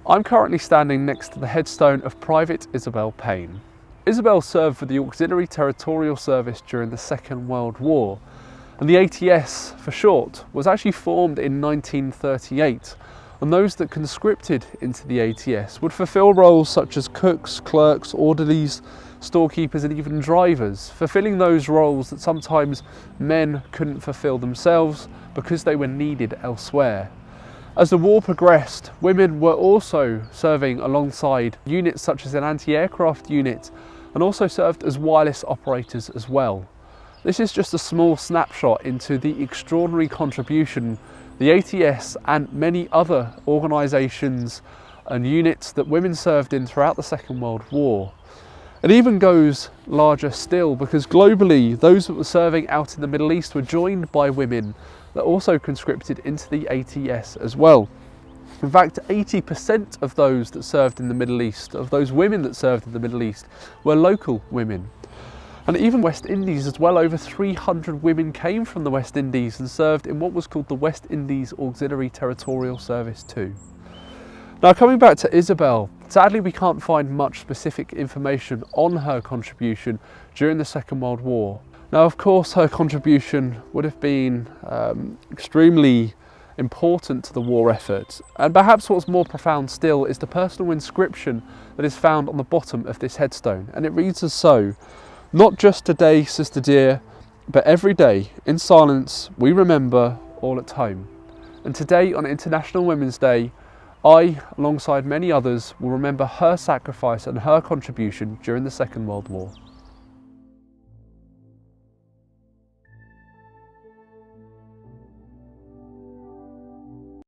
I'm currently standing next to the headstone of Private Isabel Paine. Isabel served for the Auxiliary Territorial Service during the Second World War, and the ATS for short was actually formed in 1938, and those that conscripted into the ATS would fulfil roles such as cooks, clerks, orderlies, storekeepers and even drivers, fulfilling those roles that sometimes men couldn't fulfill themselves because they were needed elsewhere. As the war progressed, women were also serving alongside units such as an anti-aircraft unit, and also served as wireless operators as well. This is just a small snapshot into the extraordinary contribution the ATS and many other organisations and units that women served in throughout the Second World War. It even goes larger still, because globally those that were serving out in the Middle East were joined by women that also conscripted into the ATS as well. In fact, 80% of those that served in the Middle East, of those women that served in the Middle East, were local women. And even West Indies as well, over 300 women came from the West Indies and served in what was called the West Indies Auxiliary Territorial Service too. Now, coming back to Isabel, sadly we can't find much specific information on her contribution during the Second World War. Now, of course, her contribution would have been extremely important to the war effort, and perhaps what's more profound still is the personal inscription that is found on the bottom of this headstone, and it reads as so: "Not just today, sister dear, but every day, in silence, we remember all at home." And today, on International Women's Day, I, alongside many others, will remember her sacrifice and her contribution during the Second World War.